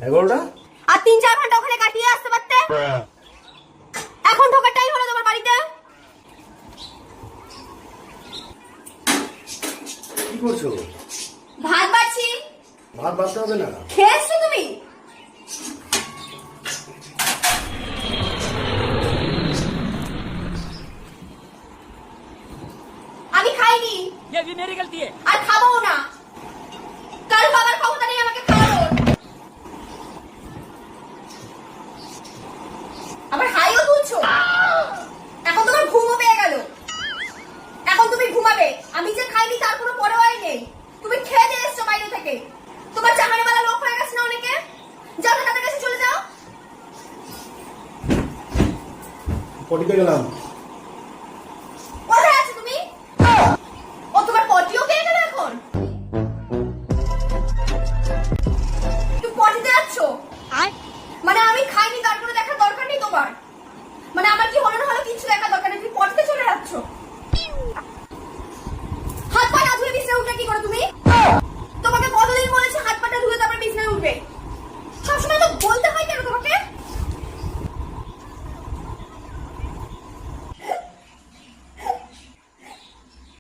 11টা আর 3-4 ঘন্টা ওখানে কাটিয়ে আসতে পারতে। এখন ঢোকার টাইম হলো তোমার বাড়িতে। কি করছো? ভাত বাড়ছি। ভাত বাড়তে হবে না। খেয়েছো তুমি? আমি খাইনি। ये भी मेरी गलती है। আর খাবো না। কাল বাবার ক্ষমতা নেই আমাকে খাওয়ানোর। আবার হাইও তুলছো। এখন তোমার ঘুমও পেয়ে গেল। এখন তুমি ঘুমাবে। আমি যে খাইনি তার কোনো পরোয়াই নেই। তুমি খেয়ে দিয়ে এসছো বাইরে থেকে। তোমার চাকরিওয়ালা লোক হয়ে গেছে না অনেকে। যাও না, তাদের কাছে চলে যাও। পটিতে গেলাম। কোথায় আছো তুমি? ও তোমার পটিও পেয়ে গেল এখন। তুমি পটিতে যাচ্ছো? মানে আমি খাইনি তারপরে দেখার দরকার নেই তোমার? মানে আমার কি হলো না হলো কিছু দেখার দরকার নেই, তুমি পটিতে চলে যাচ্ছো? হাত পা